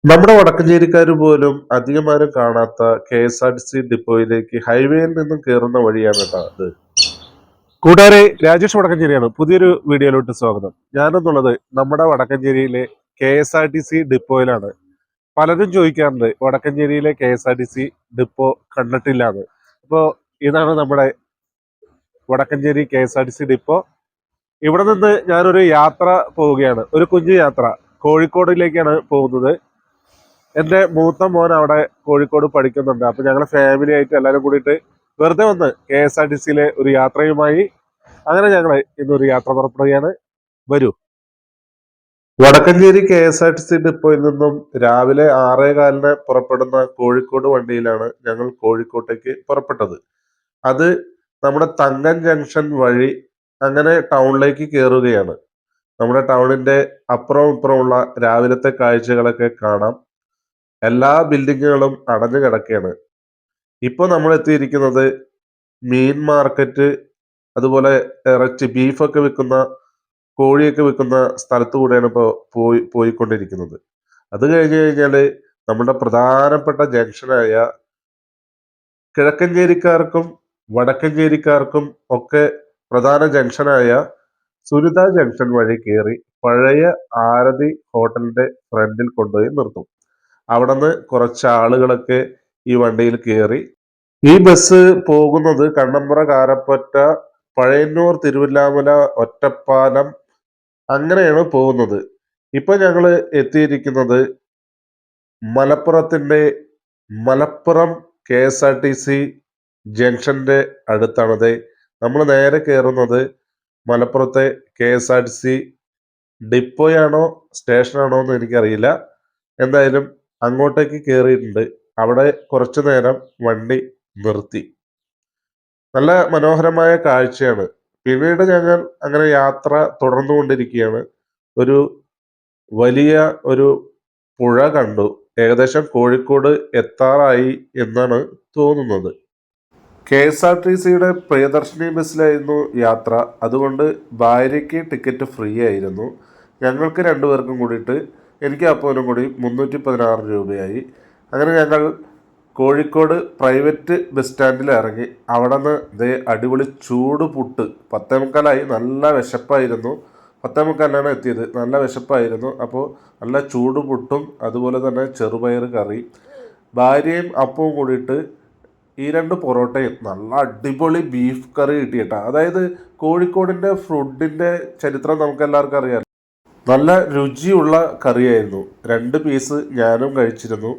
നമ്മുടെ വടക്കഞ്ചേരിക്കാർ പോലും അധികമാരും കാണാത്ത കെ.എസ്.ആർ.ടി.സി ഡിപ്പോയിലേക്ക് ഹൈവേയിൽ നിന്നും കയറുന്ന വഴിയാണ് കേട്ടോ അത്. കൂട്ടുകാരെ, രാജേഷ് വടക്കഞ്ചേരിയാണ്. പുതിയൊരു വീഡിയോയിലോട്ട് സ്വാഗതം. ഞാനെന്നുള്ളത് നമ്മുടെ വടക്കഞ്ചേരിയിലെ കെ.എസ്.ആർ.ടി.സി ഡിപ്പോയിലാണ്. പലരും ചോദിക്കാറുണ്ട് വടക്കഞ്ചേരിയിലെ കെ.എസ്.ആർ.ടി.സി ഡിപ്പോ കണ്ടിട്ടില്ലാന്ന്. അപ്പോൾ ഇതാണ് നമ്മുടെ വടക്കഞ്ചേരി കെ.എസ്.ആർ.ടി.സി ഡിപ്പോ. ഇവിടെ നിന്ന് ഞാനൊരു യാത്ര പോവുകയാണ്, ഒരു കുഞ്ഞു യാത്ര. കോഴിക്കോടിലേക്കാണ് പോകുന്നത്. എൻ്റെ മൂത്ത മോൻ അവിടെ കോഴിക്കോട് പഠിക്കുന്നുണ്ട്. അപ്പൊ ഞങ്ങൾ ഫാമിലി ആയിട്ട് എല്ലാവരും കൂടിയിട്ട് വെറുതെ വന്ന് കെ.എസ്.ആർ.ടി.സിയിലെ ഒരു യാത്രയുമായി അങ്ങനെ ഞങ്ങൾ ഇന്നൊരു യാത്ര പുറപ്പെടുകയാണ്. വരൂ. വടക്കഞ്ചേരി കെ.എസ്.ആർ.ടി.സി ഡിപ്പോയിൽ നിന്നും രാവിലെ 6:15 പുറപ്പെടുന്ന കോഴിക്കോട് വണ്ടിയിലാണ് ഞങ്ങൾ കോഴിക്കോട്ടേക്ക് പുറപ്പെട്ടത്. അത് നമ്മുടെ തങ്കൻ ജംഗ്ഷൻ വഴി അങ്ങനെ ടൗണിലേക്ക് കയറുകയാണ്. നമ്മുടെ ടൗണിന്റെ അപ്പുറവും ഇപ്പുറമുള്ള രാവിലത്തെ കാഴ്ചകളൊക്കെ കാണാം. എല്ലാ ബിൽഡിങ്ങുകളും അടഞ്ഞു കിടക്കുകയാണ്. ഇപ്പോൾ നമ്മൾ എത്തിയിരിക്കുന്നത് മീൻ മാർക്കറ്റ്, അതുപോലെ ഇറച്ചി ബീഫൊക്കെ വിൽക്കുന്ന, കോഴിയൊക്കെ വിൽക്കുന്ന സ്ഥലത്തു കൂടെയാണ് ഇപ്പോൾ പോയിക്കൊണ്ടിരിക്കുന്നത്. അത് കഴിഞ്ഞ് കഴിഞ്ഞാൽ നമ്മുടെ പ്രധാനപ്പെട്ട ജംഗ്ഷനായ കിഴക്കഞ്ചേരിക്കാർക്കും വടക്കഞ്ചേരിക്കാർക്കും ഒക്കെ പ്രധാന ജംഗ്ഷനായ സുനിത ജംഗ്ഷൻ വഴി കയറി പഴയ ആരതി ഹോട്ടലിന്റെ ഫ്രണ്ടിൽ കൊണ്ടുപോയി നിർത്തും. അവിടുന്ന് കുറച്ച് ആളുകളൊക്കെ ഈ വണ്ടിയിൽ കയറി. ഈ ബസ് പോകുന്നത് കണ്ണമ്പ്ര, കാരപ്പറ്റ, പഴയന്നൂർ, തിരുവില്ലാമല, ഒറ്റപ്പാലം അങ്ങനെയാണ് പോകുന്നത്. ഇപ്പൊ ഞങ്ങൾ എത്തിയിരിക്കുന്നത് മലപ്പുറം കെ.എസ്.ആർ.ടി.സി ജംഗ്ഷന്റെ അടുത്താണത്. നമ്മൾ നേരെ കയറുന്നത് മലപ്പുറത്തെ കെ.എസ്.ആർ.ടി.സി ഡിപ്പോയാണോ സ്റ്റേഷനാണോ എന്ന് എനിക്കറിയില്ല. എന്തായാലും അങ്ങോട്ടേക്ക് കയറിയിട്ടുണ്ട്. അവിടെ കുറച്ചു നേരം വണ്ടി നിർത്തി. നല്ല മനോഹരമായ കാഴ്ചയാണ്. പിന്നീട് ഞങ്ങൾ അങ്ങനെ യാത്ര തുടർന്നുകൊണ്ടിരിക്കുകയാണ്. ഒരു വലിയ ഒരു പുഴ കണ്ടു. ഏകദേശം കോഴിക്കോട് എത്താറായി എന്നാണ് തോന്നുന്നത്. കെ.എസ്.ആർ.ടി.സിയുടെ പ്രിയദർശിനി ബസ്സിലായിരുന്നു യാത്ര. അതുകൊണ്ട് ഭാര്യയ്ക്ക് ടിക്കറ്റ് ഫ്രീ ആയിരുന്നു. ഞങ്ങൾക്ക് രണ്ടുപേർക്കും കൂടിയിട്ട്, എനിക്ക് അപ്പോനും കൂടി 316 രൂപയായി. അങ്ങനെ ഞങ്ങൾ കോഴിക്കോട് പ്രൈവറ്റ് ബസ് സ്റ്റാൻഡിൽ ഇറങ്ങി. അവിടെ നിന്ന് ദേ അടിപൊളി ചൂട് പുട്ട്. 10:45 നല്ല വിശപ്പായിരുന്നു. 10:45 എത്തിയത്. നല്ല വിശപ്പായിരുന്നു. അപ്പോൾ നല്ല ചൂട് പുട്ടും അതുപോലെ തന്നെ ചെറുപയർ കറി, ഭാര്യയും അപ്പവും കൂടിയിട്ട് ഈ 2 പൊറോട്ടയും നല്ല അടിപൊളി ബീഫ് കറി കിട്ടിയിട്ടാ. അതായത് കോഴിക്കോടിൻ്റെ ഫുഡിൻ്റെ ചരിത്രം നമുക്ക് എല്ലാവർക്കും അറിയാം. നല്ല രുചിയുള്ള കറിയായിരുന്നു. 2 പീസ് ഞാനും കഴിച്ചിരുന്നു.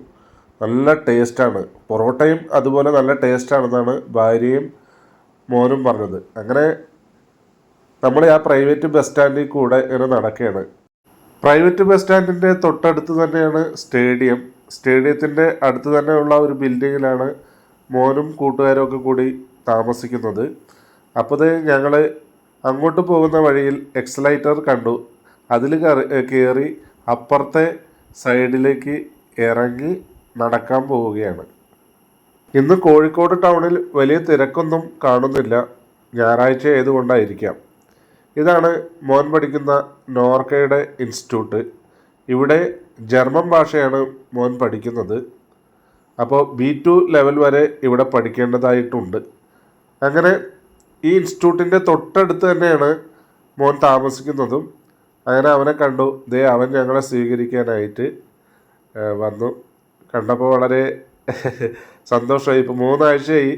നല്ല ടേസ്റ്റാണ്. പൊറോട്ടയും അതുപോലെ നല്ല ടേസ്റ്റാണെന്നാണ് ഭാര്യയും മോനും പറഞ്ഞത്. അങ്ങനെ നമ്മൾ ആ പ്രൈവറ്റ് ബസ് സ്റ്റാൻഡിൽ കൂടെ ഇങ്ങനെ നടക്കുകയാണ്. പ്രൈവറ്റ് ബസ് സ്റ്റാൻഡിൻ്റെ തൊട്ടടുത്ത് തന്നെയാണ് സ്റ്റേഡിയം. സ്റ്റേഡിയത്തിൻ്റെ അടുത്ത് തന്നെയുള്ള ഒരു ബിൽഡിങ്ങിലാണ് മോനും കൂട്ടുകാരും ഒക്കെ കൂടി താമസിക്കുന്നത്. അപ്പോൾ ഞങ്ങൾ അങ്ങോട്ട് പോകുന്ന വഴിയിൽ എക്സലൈറ്റർ കണ്ടു. അതിൽ കയറി അപ്പുറത്തെ സൈഡിലേക്ക് ഇറങ്ങി നടക്കാൻ പോവുകയാണ്. ഇന്ന് കോഴിക്കോട് ടൗണിൽ വലിയ തിരക്കൊന്നും കാണുന്നില്ല. ഞായറാഴ്ച ആയതുകൊണ്ടായിരിക്കാം. ഇതാണ് മോൻ പഠിക്കുന്ന നോർക്കയുടെ ഇൻസ്റ്റിറ്റ്യൂട്ട്. ഇവിടെ ജർമ്മൻ ഭാഷയാണ് മോൻ പഠിക്കുന്നത്. അപ്പോൾ B2 ലെവൽ വരെ ഇവിടെ പഠിക്കേണ്ടതായിട്ടുണ്ട്. അങ്ങനെ ഈ ഇൻസ്റ്റിറ്റ്യൂട്ടിൻ്റെ തൊട്ടടുത്ത് തന്നെയാണ് മോൻ താമസിക്കുന്നതും. അങ്ങനെ അവനെ കണ്ടു. അവൻ ഞങ്ങളെ സ്വീകരിക്കാനായിട്ട് വന്നു. കണ്ടപ്പോൾ വളരെ സന്തോഷമായി. ഇപ്പോൾ 3 ആഴ്ചയായി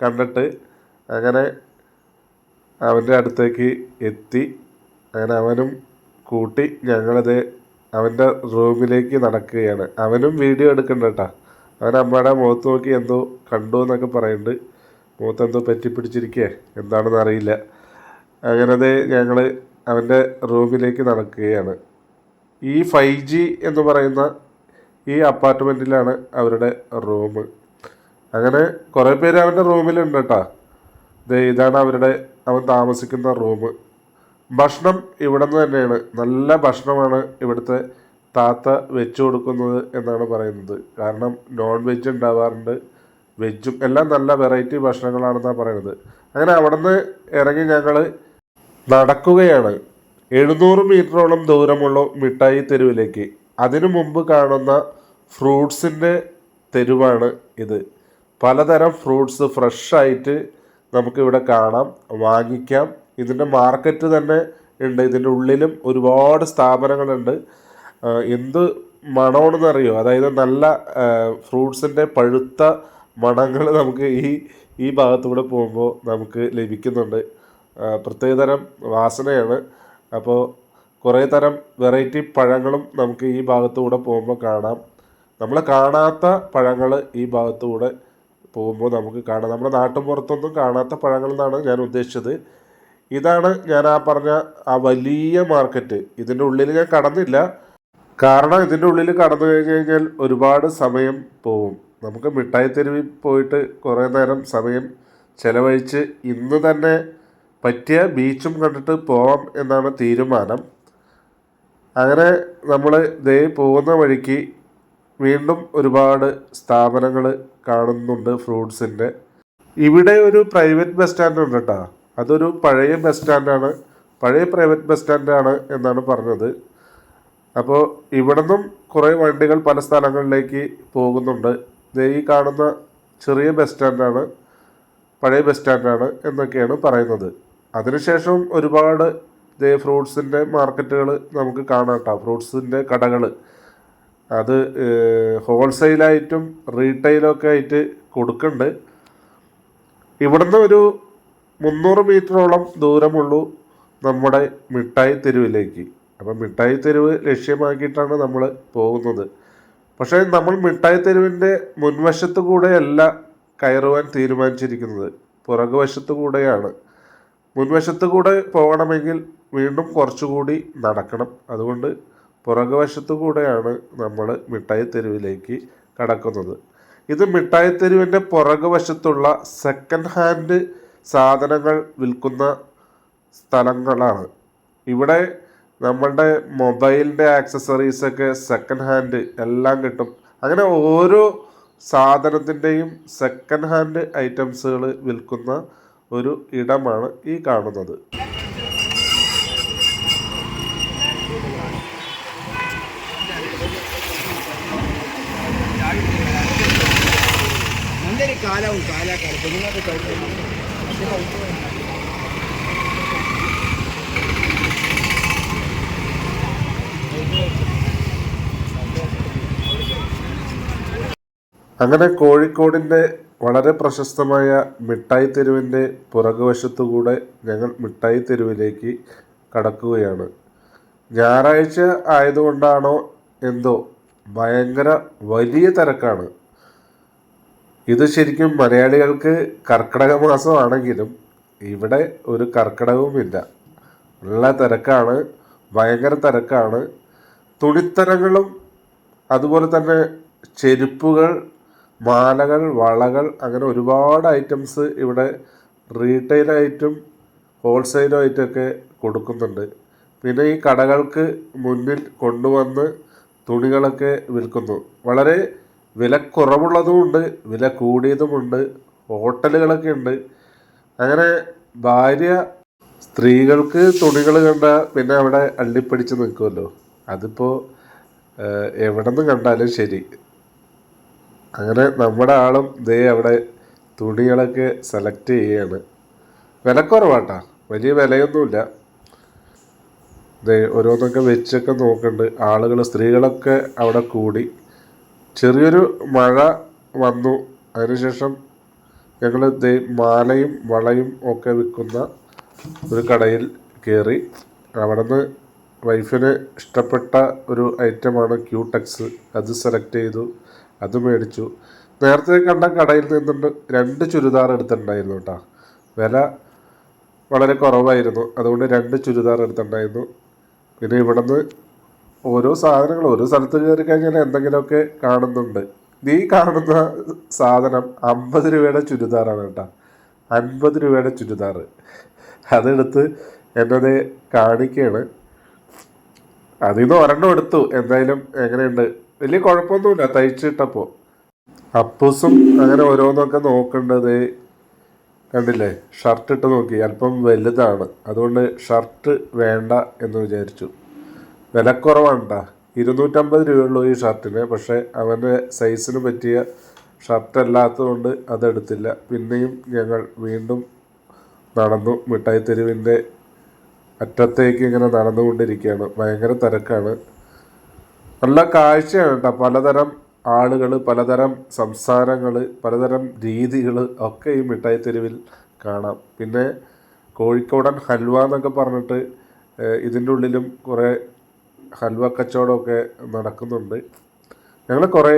കണ്ടിട്ട്. അങ്ങനെ അവൻ്റെ അടുത്തേക്ക് എത്തി. അങ്ങനെ അവനും കൂട്ടി ഞങ്ങളത് അവൻ്റെ റൂമിലേക്ക് നടക്കുകയാണ്. അവനും വീഡിയോ എടുക്കണ്ട കേട്ടോ. അവൻ അമ്മയുടെ മുഖത്ത് നോക്കി എന്തോ കണ്ടു എന്നൊക്കെ പറയുന്നുണ്ട്. മുഖത്തെന്തോ പറ്റിപ്പിടിച്ചിരിക്കുക എന്താണെന്ന് അറിയില്ല. അങ്ങനെ ഞങ്ങൾ അവൻ്റെ റൂമിലേക്ക് നടക്കുകയാണ്. ഈ 5G എന്ന് പറയുന്ന ഈ അപ്പാർട്ട്മെൻറ്റിലാണ് അവരുടെ റൂം. അങ്ങനെ കുറേ പേര് അവൻ്റെ റൂമിലുണ്ട് കേട്ടോ. ഇതാണ് അവൻ താമസിക്കുന്ന റൂം. ഭക്ഷണം ഇവിടെ നിന്ന് തന്നെയാണ്. നല്ല ഭക്ഷണമാണ് ഇവിടുത്തെ താത്ത വെച്ച് കൊടുക്കുന്നത് എന്നാണ് പറയുന്നത്. കാരണം നോൺ വെജ് ഉണ്ടാവാറുണ്ട്, വെജും എല്ലാം നല്ല വെറൈറ്റി ഭക്ഷണങ്ങളാണെന്നാണ് പറയുന്നത്. അങ്ങനെ അവിടെ നിന്ന് ഇറങ്ങി ഞങ്ങൾ നടക്കുകയാണ് 700 മീറ്ററോളം ദൂരമുള്ള മിഠായി തെരുവിലേക്ക്. അതിനു മുമ്പ് കാണുന്ന ഫ്രൂട്ട്സിൻ്റെ തെരുവാണ് ഇത്. പലതരം ഫ്രൂട്ട്സ് ഫ്രഷായിട്ട് നമുക്കിവിടെ കാണാം, വാങ്ങിക്കാം. ഇതിൻ്റെ മാർക്കറ്റ് തന്നെ ഉണ്ട്. ഇതിൻ്റെ ഉള്ളിലും ഒരുപാട് സ്ഥാപനങ്ങളുണ്ട്. എന്ത് മണമെന്നറിയോ, അതായത് നല്ല ഫ്രൂട്ട്സിൻ്റെ പഴുത്ത മണങ്ങൾ നമുക്ക് ഈ ഭാഗത്തൂടെ പോകുമ്പോൾ നമുക്ക് ലഭിക്കുന്നുണ്ട്. പ്രത്യേകതരം വാസനയാണ്. അപ്പോൾ കുറേ തരം വെറൈറ്റി പഴങ്ങളും നമുക്ക് ഈ ഭാഗത്തൂടെ പോകുമ്പോൾ കാണാം. നമ്മൾ കാണാത്ത പഴങ്ങൾ ഈ ഭാഗത്തൂടെ പോകുമ്പോൾ നമുക്ക് കാണാം. നമ്മുടെ നാട്ടുമ്പുറത്തൊന്നും കാണാത്ത പഴങ്ങൾ എന്നാണ് ഞാൻ ഉദ്ദേശിച്ചത്. ഇതാണ് ഞാൻ പറഞ്ഞ ആ വലിയ മാർക്കറ്റ്. ഇതിൻ്റെ ഉള്ളിൽ ഞാൻ കടന്നില്ല, കാരണം ഇതിൻ്റെ ഉള്ളിൽ കടന്നു കഴിഞ്ഞ് കഴിഞ്ഞാൽ ഒരുപാട് സമയം പോവും. നമുക്ക് മിഠായി തെരുവിൽ പോയിട്ട് കുറേ നേരം സമയം ചിലവഴിച്ച് ഇന്ന് തന്നെ പറ്റിയ ബീച്ചും കണ്ടിട്ട് പോവാം എന്നാണ് തീരുമാനം. അങ്ങനെ നമ്മൾ ദേ പോകുന്ന വഴിക്ക് വീണ്ടും ഒരുപാട് സ്ഥാപനങ്ങൾ കാണുന്നുണ്ട് ഫ്രൂട്ട്സിൻ്റെ. ഇവിടെ ഒരു പ്രൈവറ്റ് ബസ് സ്റ്റാൻഡ് ഉണ്ട് കേട്ടോ. അതൊരു പഴയ ബസ് സ്റ്റാൻഡാണ്, പഴയ പ്രൈവറ്റ് ബസ് സ്റ്റാൻഡാണ് എന്നാണ് പറഞ്ഞത്. അപ്പോൾ ഇവിടെ നിന്നും കുറേ വണ്ടികൾ പല സ്ഥലങ്ങളിലേക്ക് പോകുന്നുണ്ട്. ഈ കാണുന്ന ചെറിയ ബസ് സ്റ്റാൻഡാണ്, പഴയ ബസ് സ്റ്റാൻഡാണ് എന്നൊക്കെയാണ് പറയുന്നത്. അതിനുശേഷം ഒരുപാട് ഫ്രൂട്ട്സിൻ്റെ മാർക്കറ്റുകൾ നമുക്ക് കാണാം കേട്ടോ. ഫ്രൂട്ട്സിൻ്റെ കടകൾ അത് ഹോൾസെയിലായിട്ടും റീറ്റെയിലൊക്കെ ആയിട്ട് കൊടുക്കുന്നുണ്ട്. ഇവിടുന്ന് ഒരു 300 മീറ്ററോളം ദൂരമുള്ളൂ നമ്മുടെ മിഠായി തെരുവിലേക്ക്. അപ്പം മിഠായി തെരുവ് ലക്ഷ്യമാക്കിയിട്ടാണ് നമ്മൾ പോകുന്നത്. പക്ഷേ നമ്മൾ മിഠായി തെരുവിൻ്റെ മുൻവശത്ത് കൂടെയല്ല കയറുവാൻ തീരുമാനിച്ചിരിക്കുന്നത്, പുറകുവശത്ത് കൂടെയാണ്. മുൻവശത്ത് കൂടെ പോകണമെങ്കിൽ വീണ്ടും കുറച്ചുകൂടി നടക്കണം. അതുകൊണ്ട് പുറകുവശത്ത് കൂടെയാണ് നമ്മൾ മിഠായി തെരുവിലേക്ക് കടക്കുന്നത്. ഇത് മിഠായി തെരുവിൻ്റെ പുറകുവശത്തുള്ള സെക്കൻഡ് ഹാൻഡ് സാധനങ്ങൾ വിൽക്കുന്ന സ്ഥലങ്ങളാണ്. ഇവിടെ നമ്മളുടെ മൊബൈലിൻ്റെ ആക്സസറീസൊക്കെ സെക്കൻഡ് ഹാൻഡ് എല്ലാം കിട്ടും. അങ്ങനെ ഓരോ സാധനത്തിൻ്റെയും സെക്കൻഡ് ഹാൻഡ് ഐറ്റംസുകൾ വിൽക്കുന്ന ഒരു ഇടമാണ് ഈ കാണുന്നത്. അങ്ങനെ കോഴിക്കോടിൻ്റെ വളരെ പ്രശസ്തമായ മിഠായി തെരുവിൻ്റെ പുറകുവശത്തുകൂടെ ഞങ്ങൾ മിഠായി തെരുവിലേക്ക് കടക്കുകയാണ്. ഞായറാഴ്ച ആയതുകൊണ്ടാണോ എന്തോ ഭയങ്കര വലിയ തിരക്കാണ്. ഇത് ശരിക്കും മലയാളികൾക്ക് കർക്കിടക മാസമാണെങ്കിലും ഇവിടെ ഒരു കർക്കിടകവുമില്ല. നല്ല തിരക്കാണ്, ഭയങ്കര തിരക്കാണ്. തുണിത്തരങ്ങളും അതുപോലെ തന്നെ ചെരുപ്പുകൾ, മാലകൾ, വളകൾ, അങ്ങനെ ഒരുപാട് ഐറ്റംസ് ഇവിടെ റീറ്റെയിലായിട്ടും ഹോൾസെയിലായിട്ടൊക്കെ കൊടുക്കുന്നുണ്ട്. പിന്നെ ഈ കടകൾക്ക് മുന്നിൽ കൊണ്ടുവന്ന് തുണികളൊക്കെ വിൽക്കുന്നു. വളരെ വിലക്കുറവുള്ളതുമുണ്ട്, വില കൂടിയതുമുണ്ട്, ഹോട്ടലുകളൊക്കെ ഉണ്ട്. അങ്ങനെ സ്ത്രീകൾക്ക് തുണികൾ കണ്ട പിന്നെ അവിടെ അള്ളിപ്പിടിച്ച് നിൽക്കുമല്ലോ. അതിപ്പോൾ എവിടെ നിന്ന് കണ്ടാലും ശരി. അങ്ങനെ നമ്മുടെ ആളും ദേ അവിടെ തുണികളൊക്കെ സെലക്ട് ചെയ്യുകയാണ്. വിലക്കുറവാട്ടാ, വലിയ വിലയൊന്നുമില്ല. ദേ ഓരോന്നൊക്കെ വെച്ചൊക്കെ നോക്കുന്നുണ്ട് ആളുകൾ. സ്ത്രീകളൊക്കെ അവിടെ കൂടി. ചെറിയൊരു മഴ വന്നു. അതിനുശേഷം ഞങ്ങൾ ദേ മാലയും വളയും ഒക്കെ വിൽക്കുന്ന ഒരു കടയിൽ കയറി. അവിടെ നിന്ന് വൈഫിന് ഇഷ്ടപ്പെട്ട ഒരു ഐറ്റമാണ് ക്യൂടെക്സ്. അത് സെലക്ട് ചെയ്തു, അത് മേടിച്ചു. നേരത്തെ കണ്ട കടയിൽ നിന്നുണ്ട് 2 ചുരിദാർ എടുത്തിട്ടുണ്ടായിരുന്നു കേട്ടോ. വില വളരെ കുറവായിരുന്നു, അതുകൊണ്ട് 2 ചുരിദാർ എടുത്തിട്ടുണ്ടായിരുന്നു. പിന്നെ ഇവിടെ നിന്ന് ഓരോ സാധനങ്ങൾ ഓരോ സ്ഥലത്ത് കയറി കഴിഞ്ഞാൽ എന്തെങ്കിലുമൊക്കെ കാണുന്നുണ്ട്. ഈ കാണുന്ന സാധനം 50 രൂപയുടെ ചുരിദാറാണ് കേട്ടോ. 50 രൂപയുടെ ചുരിദാർ അതെടുത്ത് എന്നത് കാണിക്കുകയാണ്. അതിൽ നിന്ന് ഒരെണ്ണം എടുത്തു. എന്തായാലും എങ്ങനെയുണ്ട്, വലിയ കുഴപ്പമൊന്നുമില്ല തയ്ച്ചിട്ടപ്പോൾ. അപ്പൂസും അങ്ങനെ ഓരോന്നൊക്കെ നോക്കേണ്ടത് കണ്ടില്ലേ. ഷർട്ട് ഇട്ട് നോക്കി, അല്പം വലുതാണ്, അതുകൊണ്ട് ഷർട്ട് വേണ്ട എന്ന് വിചാരിച്ചു. വിലക്കുറവാണ് കേട്ടോ. 250 രൂപയുള്ളൂ ഈ ഷർട്ടിന്. പക്ഷേ അവൻ്റെ സൈസിന് പറ്റിയ ഷർട്ട് അല്ലാത്തതുകൊണ്ട് അതെടുത്തില്ല. പിന്നെയും ഞങ്ങൾ വീണ്ടും നടന്നു. മിഠായി തെരുവിൻ്റെ അറ്റത്തേക്ക് ഇങ്ങനെ നടന്നുകൊണ്ടിരിക്കുകയാണ്. ഭയങ്കര തിരക്കാണ്. നല്ല കാഴ്ചയാണ് കേട്ടോ. പലതരം ആളുകൾ, പലതരം സംസാരങ്ങൾ, പലതരം രീതികൾ ഒക്കെ ഈ മിഠായി തെരുവിൽ കാണാം. പിന്നെ കോഴിക്കോടൻ ഹൽവ എന്നൊക്കെ പറഞ്ഞിട്ട് ഇതിൻ്റെ ഉള്ളിലും കുറേ ഹൽവ കച്ചവടമൊക്കെ നടക്കുന്നുണ്ട്. ഞങ്ങൾ കുറേ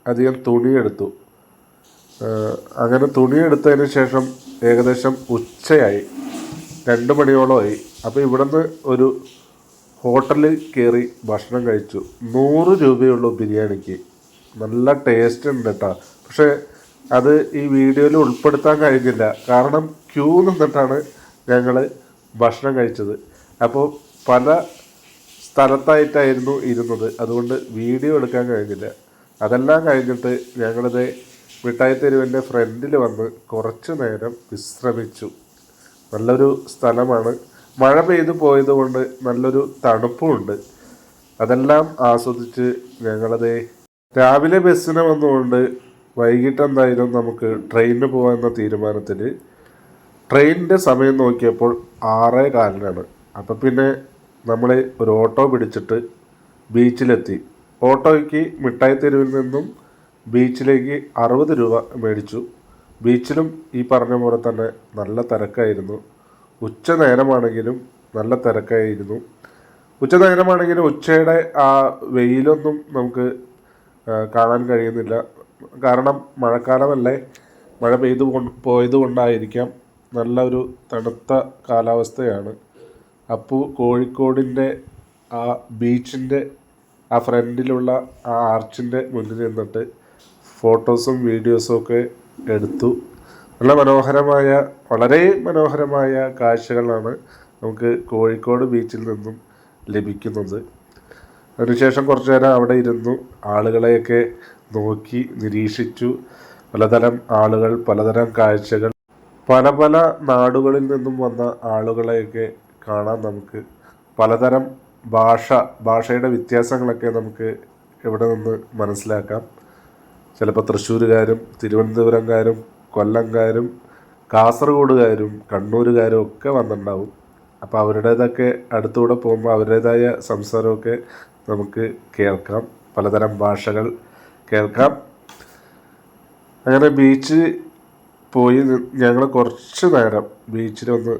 അധികം തുണിയെടുത്തു. അങ്ങനെ തുണിയെടുത്തതിന് ശേഷം ഏകദേശം ഉച്ചയായി, 2 മണിയോളമായി. അപ്പോൾ ഇവിടുന്ന് ഒരു ഹോട്ടലിൽ കയറി ഭക്ഷണം കഴിച്ചു. 100 രൂപയുള്ളൂ ബിരിയാണിക്ക്. നല്ല ടേസ്റ്റ് ഉണ്ട് കേട്ടോ. പക്ഷേ അത് ഈ വീഡിയോയിൽ ഉൾപ്പെടുത്താൻ കഴിഞ്ഞില്ല. കാരണം ക്യൂ നിന്നിട്ടാണ് ഞങ്ങൾ ഭക്ഷണം കഴിച്ചത്. അപ്പോൾ പല സ്ഥലത്തായിട്ടായിരുന്നു ഇരുന്നത്. അതുകൊണ്ട് വീഡിയോ എടുക്കാൻ കഴിഞ്ഞില്ല. അതെല്ലാം കഴിഞ്ഞിട്ട് ഞങ്ങളിത് മിഠായി തെരുവിൻ്റെ ഫ്രണ്ടിൽ വന്ന് കുറച്ച് നേരം വിശ്രമിച്ചു. നല്ലൊരു സ്ഥലമാണ്. മഴ പെയ്തു പോയതുകൊണ്ട് നല്ലൊരു തണുപ്പുമുണ്ട്. അതെല്ലാം ആസ്വദിച്ച് ഞങ്ങളത് രാവിലെ ബസ്സിന് വന്നുകൊണ്ട് വൈകിട്ട് എന്തായാലും നമുക്ക് ട്രെയിനിന് പോകാമെന്ന തീരുമാനത്തിൽ ട്രെയിനിൻ്റെ സമയം നോക്കിയപ്പോൾ 6:15. അപ്പം പിന്നെ നമ്മൾ ഒരു ഓട്ടോ പിടിച്ചിട്ട് ബീച്ചിലെത്തി. ഓട്ടോയ്ക്ക് മിഠായി തെരുവിൽ നിന്നും ബീച്ചിലേക്ക് 60 രൂപ മേടിച്ചു. ബീച്ചിലും ഈ പറഞ്ഞ പോലെ തന്നെ നല്ല തിരക്കായിരുന്നു. ഉച്ച നേരമാണെങ്കിലും നല്ല തിരക്കായിരുന്നു. ഉച്ച നേരമാണെങ്കിലും ഉച്ചയുടെ ആ വെയിലൊന്നും നമുക്ക് കാണാൻ കഴിയുന്നില്ല. കാരണം മഴക്കാലമല്ലേ, മഴ പെയ്തു പോയത് കൊണ്ടായിരിക്കാം. നല്ല ഒരു തണുത്ത കാലാവസ്ഥയാണ്. അപ്പോൾ കോഴിക്കോടിൻ്റെ ആ ബീച്ചിൻ്റെ ആ ഫ്രണ്ടിലുള്ള ആ ആർച്ചിൻ്റെ മുന്നിൽ നിന്നിട്ട് ഫോട്ടോസും വീഡിയോസും ഒക്കെ എടുത്തു. നല്ല മനോഹരമായ, വളരെ മനോഹരമായ കാഴ്ചകളാണ് നമുക്ക് കോഴിക്കോട് ബീച്ചിൽ നിന്നും ലഭിക്കുന്നത്. അതിനുശേഷം കുറച്ചു നേരം അവിടെ ഇരുന്നു ആളുകളെയൊക്കെ നോക്കി നിരീക്ഷിച്ചു. പലതരം ആളുകൾ, പലതരം കാഴ്ചകൾ, പല പല നാടുകളിൽ നിന്നും വന്ന ആളുകളെയൊക്കെ കാണാൻ നമുക്ക്. പലതരം ഭാഷയുടെ വ്യത്യാസങ്ങളൊക്കെ നമുക്ക് ഇവിടെ നിന്ന് മനസ്സിലാക്കാം. ചിലപ്പോൾ തൃശ്ശൂരുകാരും തിരുവനന്തപുരംകാരും കൊല്ലംകാരും കാസർഗോഡുകാരും കണ്ണൂരുകാരും ഒക്കെ വന്നിട്ടുണ്ടാവും. അപ്പോൾ അവരുടേതൊക്കെ അടുത്തൂടെ പോകുമ്പോൾ അവരുടേതായ സംസാരമൊക്കെ നമുക്ക് കേൾക്കാം. പലതരം ഭാഷകൾ കേൾക്കാം. അങ്ങനെ ബീച്ച് പോയി ഞങ്ങൾ കുറച്ച് നേരം ബീച്ചിലൊന്ന്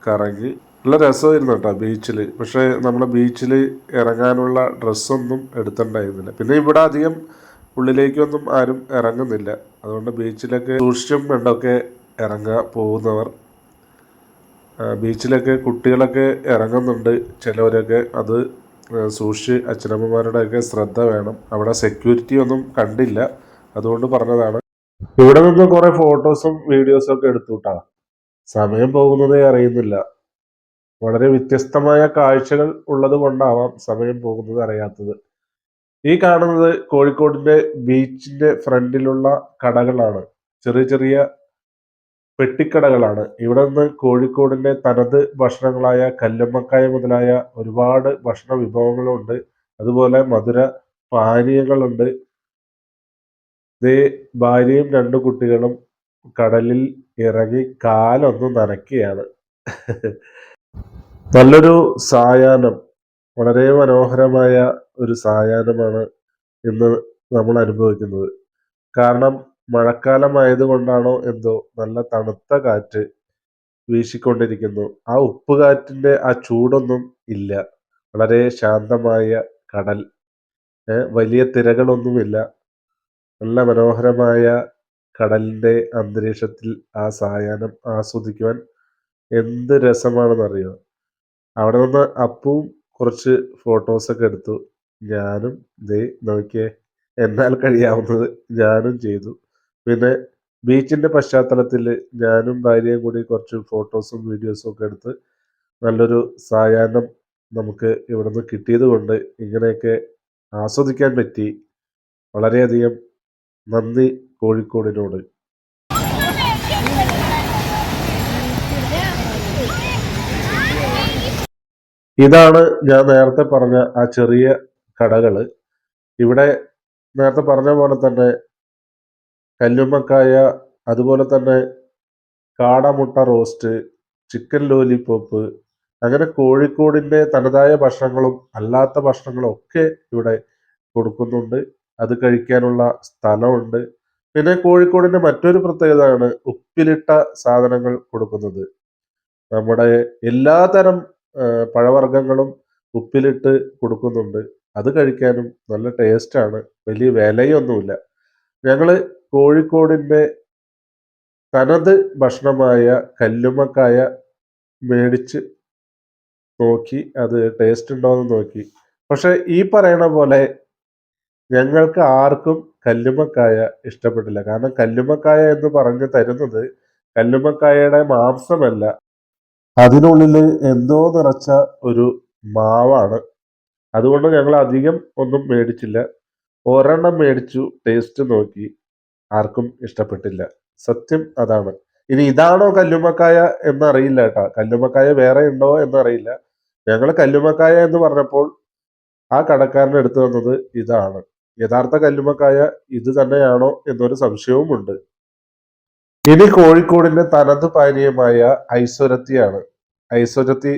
കറങ്ങി. നല്ല രസമായിരുന്നു കേട്ടോ ബീച്ചിൽ. പക്ഷേ നമ്മൾ ബീച്ചിൽ ഇറങ്ങാനുള്ള ഡ്രസ്സൊന്നും എടുത്തിട്ടുണ്ടായിരുന്നില്ല. പിന്നെ ഇവിടെ അധികം ഉള്ളിലേക്കൊന്നും ആരും ഇറങ്ങുന്നില്ല. അതുകൊണ്ട് ബീച്ചിലൊക്കെ സൂക്ഷിച്ചും കണ്ടൊക്കെ പോകുന്നവർ. ബീച്ചിലൊക്കെ കുട്ടികളൊക്കെ ഇറങ്ങുന്നുണ്ട് ചിലവരൊക്കെ. അത് സൂക്ഷിച്ച് അച്ഛനമ്മമാരുടെയൊക്കെ ശ്രദ്ധ വേണം. അവിടെ സെക്യൂരിറ്റി ഒന്നും കണ്ടില്ല, അതുകൊണ്ട് പറഞ്ഞതാണ്. ഇവിടെ നിന്ന് കുറേ ഫോട്ടോസും വീഡിയോസും ഒക്കെ എടുത്തു കേട്ടോ. സമയം പോകുന്നതേ അറിയുന്നില്ല. വളരെ വ്യത്യസ്തമായ കാഴ്ചകൾ ഉള്ളത് കൊണ്ടാവാം സമയം പോകുന്നത് അറിയാത്തത്. ഈ കാണുന്നത് കോഴിക്കോടിന്റെ ബീച്ചിന്റെ ഫ്രണ്ടിലുള്ള കടകളാണ്. ചെറിയ ചെറിയ പെട്ടിക്കടകളാണ്. ഇവിടെ നിന്ന് കോഴിക്കോടിന്റെ തനത് ഭക്ഷണങ്ങളായ കല്ലുമ്മക്കായ മുതലായ ഒരുപാട് ഭക്ഷണ വിഭവങ്ങളുണ്ട്. അതുപോലെ മധുര പാനീയങ്ങളുണ്ട്. ദേ ഭാര്യയും 2 കുട്ടികളും കടലിൽ ഇറങ്ങി കാലൊന്ന് നനയ്ക്കുകയാണ്. നല്ലൊരു സായാഹ്നം, വളരെ മനോഹരമായ ഒരു സായാഹ്നമാണ് ഇന്ന് നമ്മൾ അനുഭവിക്കുന്നത്. കാരണം മഴക്കാലമായതുകൊണ്ടാണോ എന്തോ നല്ല തണുത്ത കാറ്റ് വീശിക്കൊണ്ടിരിക്കുന്നു. ആ ഉപ്പുകാറ്റിന്റെ ആ ചൂടൊന്നും ഇല്ല. വളരെ ശാന്തമായ കടൽ, വലിയ തിരകളൊന്നുമില്ല. നല്ല മനോഹരമായ കടലിന്റെ അന്തരീക്ഷത്തിൽ ആ സായാഹ്നം ആസ്വദിക്കുവാൻ എന്ത് രസമാണെന്നറിയോ. അവിടെ നിന്ന് അപ്പുവും കുറച്ച് ഫോട്ടോസൊക്കെ എടുത്തു. ഞാനും ദേ നോക്കിയേ, എന്നാൽ കഴിയാവുന്നത് ഞാനും ചെയ്തു. പിന്നെ ബീച്ചിന്റെ പശ്ചാത്തലത്തിൽ ഞാനും ഭാര്യയും കൂടി കുറച്ച് ഫോട്ടോസും വീഡിയോസും ഒക്കെ എടുത്ത് നല്ലൊരു സായാഹ്നം നമുക്ക് ഇവിടുന്ന് കിട്ടിയത് കൊണ്ട് ഇങ്ങനെയൊക്കെ ആസ്വദിക്കാൻ പറ്റി. വളരെയധികം നന്ദി കോഴിക്കോടിനോട്. ഇതാണ് ഞാൻ നേരത്തെ പറഞ്ഞ ആ ചെറിയ കടകള്. ഇവിടെ നേരത്തെ പറഞ്ഞ പോലെ തന്നെ കല്ലുമ്മക്കായ, അതുപോലെ തന്നെ കാടമുട്ട റോസ്റ്റ്, ചിക്കൻ ലോലിപോപ്പ്, അങ്ങനെ കോഴിക്കോടിന്റെ തനതായ ഭക്ഷണങ്ങളും അല്ലാത്ത ഭക്ഷണങ്ങളും ഒക്കെ ഇവിടെ കൊടുക്കുന്നുണ്ട്. അത് കഴിക്കാനുള്ള സ്ഥലമുണ്ട്. പിന്നെ കോഴിക്കോടിന്റെ മറ്റൊരു പ്രത്യേകതയാണ് ഉപ്പിലിട്ട സാധനങ്ങൾ കൊടുക്കുന്നത്. നമ്മുടെ എല്ലാതരം പഴവർഗ്ഗങ്ങളും ഉപ്പിലിട്ട് കൊടുക്കുന്നുണ്ട്. അത് കഴിക്കാനും നല്ല ടേസ്റ്റാണ്. വലിയ വിലയൊന്നുമില്ല. ഞങ്ങള് കോഴിക്കോടിന്റെ തനത് ഭക്ഷണമായ കല്ലുമ്മക്കായ മേടിച്ച് നോക്കി. അത് ടേസ്റ്റ് ഉണ്ടോ എന്ന് നോക്കി. പക്ഷെ ഈ പറയണ പോലെ ഞങ്ങൾക്ക് ആർക്കും കല്ലുമ്മക്കായ ഇഷ്ടപ്പെട്ടില്ല. കാരണം കല്ലുമ്മക്കായ എന്ന് പറഞ്ഞു തരുന്നത് കല്ലുമ്മക്കായയുടെ മാംസമല്ല, അതിനുള്ളില് എന്തോ നിറച്ച ഒരു മാവാണ്. അതുകൊണ്ട് ഞങ്ങൾ അധികം ഒന്നും മേടിച്ചില്ല. ഒരെണ്ണം മേടിച്ചു, ടേസ്റ്റ് നോക്കി, ആർക്കും ഇഷ്ടപ്പെട്ടില്ല. സത്യം അതാണ്. ഇനി ഇതാണോ കല്ലുമ്മക്കായ എന്നറിയില്ല കേട്ടാ. കല്ലുമ്മക്കായ വേറെ ഉണ്ടോ എന്നറിയില്ല. ഞങ്ങൾ കല്ലുമ്മക്കായ എന്ന് പറഞ്ഞപ്പോൾ ആ കടക്കാരൻ എടുത്തു തന്നത് ഇതാണ്. യഥാർത്ഥ കല്ലുമ്മക്കായ ഇത് തന്നെയാണോ എന്നൊരു സംശയവുമുണ്ട്. ഇനി കോഴിക്കോടിന്റെ തനത് പാനീയമായ ഐസുരത്തിയാണ്. ഐസുരത്തി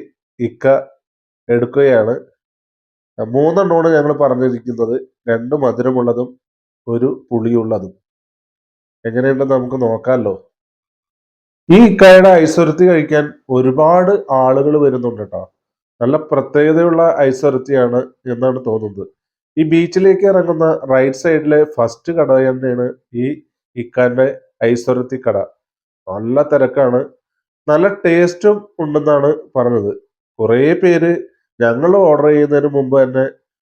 ഇക്ക എടുക്കുകയാണ്. 3 എണ്ണമാണ് ഞങ്ങൾ പറഞ്ഞിരിക്കുന്നത്. 2 മധുരമുള്ളതും 1 പുളിയുള്ളതും. എങ്ങനെയുണ്ടെന്ന് നമുക്ക് നോക്കാമല്ലോ. ഈ ഇക്കായുടെ ഐസുരത്തി കഴിക്കാൻ ഒരുപാട് ആളുകൾ വരുന്നുണ്ട് കേട്ടോ. നല്ല പ്രത്യേകതയുള്ള ഐസുരത്തിയാണ് എന്നാണ് തോന്നുന്നത്. ഈ ബീച്ചിലേക്ക് ഇറങ്ങുന്ന റൈറ്റ് സൈഡിലെ ഫസ്റ്റ് കട തന്നെയാണ് ഈ ഇക്കാന്റെ ഐസുരത്തി കട. നല്ല തിരക്കാണ്. നല്ല ടേസ്റ്റും ഉണ്ടെന്നാണ് പറഞ്ഞത്. കുറേ പേര് ഞങ്ങൾ ഓർഡർ ചെയ്യുന്നതിന് മുമ്പ് തന്നെ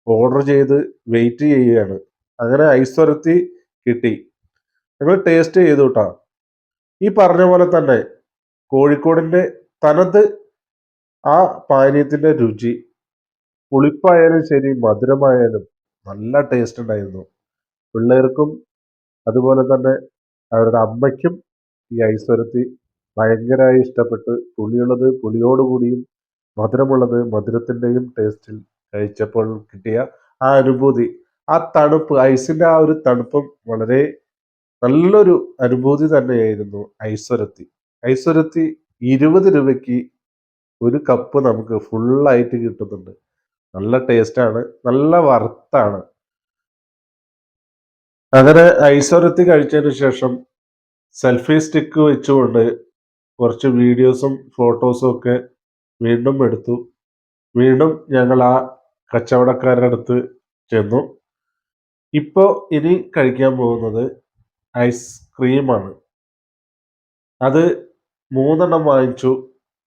ഓർഡർ ചെയ്ത് വെയിറ്റ് ചെയ്യുകയാണ്. അങ്ങനെ ഐസുരത്തി കിട്ടി. ഞങ്ങൾ ടേസ്റ്റ് ചെയ്തു കേട്ടോ. ഈ പറഞ്ഞ പോലെ തന്നെ കോഴിക്കോടിന്റെ തനത് ആ പാനീയത്തിന്റെ രുചി, പുളിപ്പായാലും ശരി മധുരമായാലും നല്ല ടേസ്റ്റ് ഉണ്ടായിരുന്നു. പിള്ളേർക്കും അതുപോലെ തന്നെ അവരുടെ അമ്മയ്ക്കും ഈ ഐസുരത്തി ഭയങ്കരമായി ഇഷ്ടപ്പെട്ട്, പുളിയുള്ളത് പുളിയോടുകൂടിയും മധുരമുള്ളത് മധുരത്തിന്റെയും ടേസ്റ്റിൽ കഴിച്ചപ്പോൾ കിട്ടിയ ആ അനുഭൂതി, ആ തണുപ്പ്, ഐസിന്റെ ആ ഒരു തണുപ്പും വളരെ നല്ലൊരു അനുഭൂതി തന്നെയായിരുന്നു ഐസുരത്തി. ഐസുരത്തി 20 രൂപയ്ക്ക് ഒരു കപ്പ് നമുക്ക് ഫുള്ളായിട്ട് കിട്ടുന്നുണ്ട്. നല്ല ടേസ്റ്റാണ്, നല്ല വറുത്താണ്. അങ്ങനെ ഐസുരത്തി കഴിച്ചതിന് ശേഷം സെൽഫി സ്റ്റിക്ക് വെച്ചുകൊണ്ട് കുറച്ച് വീഡിയോസും ഫോട്ടോസും ഒക്കെ വീണ്ടും എടുത്തു. വീണ്ടും ഞങ്ങൾ ആ കച്ചവടക്കാരുടെ അടുത്ത് ചെന്നു. ഇപ്പോ ഇനി കഴിക്കാൻ പോകുന്നത് ഐസ്ക്രീമാണ്. അത് 3 എണ്ണം വാങ്ങിച്ചു.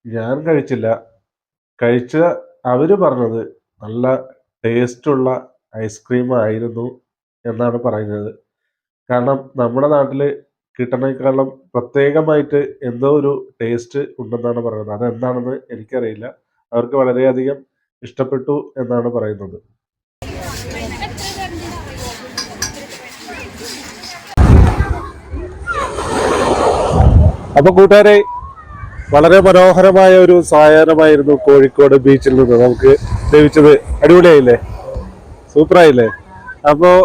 ഞാൻ കഴിച്ചില്ല. കഴിച്ച അവര് പറഞ്ഞത് നല്ല ടേസ്റ്റുള്ള ഐസ്ക്രീം ആയിരുന്നു എന്നാണ് പറയുന്നത്. കാരണം നമ്മുടെ നാട്ടിൽ കിട്ടണേക്കാളും പ്രത്യേകമായിട്ട് എന്തോ ഒരു ടേസ്റ്റ് ഉണ്ടെന്നാണ് പറയുന്നത്. അതെന്താണെന്ന് എനിക്കറിയില്ല. അവർക്ക് വളരെയധികം ഇഷ്ടപ്പെട്ടു എന്നാണ് പറയുന്നത്. അപ്പൊ കൂട്ടുകാരെ, വളരെ മനോഹരമായ ഒരു സായാഹ്നമായിരുന്നു കോഴിക്കോട് ബീച്ചിൽ നിന്ന് നമുക്ക് ലഭിച്ചത്. അടിപൊളിയായില്ലേ? സൂപ്പറായില്ലേ? അപ്പോൾ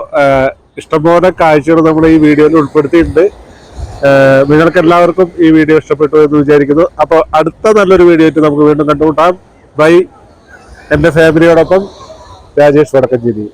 ഇഷ്ടംപോലെ കാഴ്ചകൾ നമ്മൾ ഈ വീഡിയോയിൽ ഉൾപ്പെടുത്തിയിട്ടുണ്ട്. നിങ്ങൾക്ക് എല്ലാവർക്കും ഈ വീഡിയോ ഇഷ്ടപ്പെട്ടു എന്ന് വിചാരിക്കുന്നു. അപ്പോൾ അടുത്ത നല്ലൊരു വീഡിയോ ആയിട്ട് നമുക്ക് വീണ്ടും കണ്ടുമുട്ടാം. ബൈ. എൻ്റെ ഫാമിലിയോടൊപ്പം രാജേഷ് വടക്കഞ്ചേരി.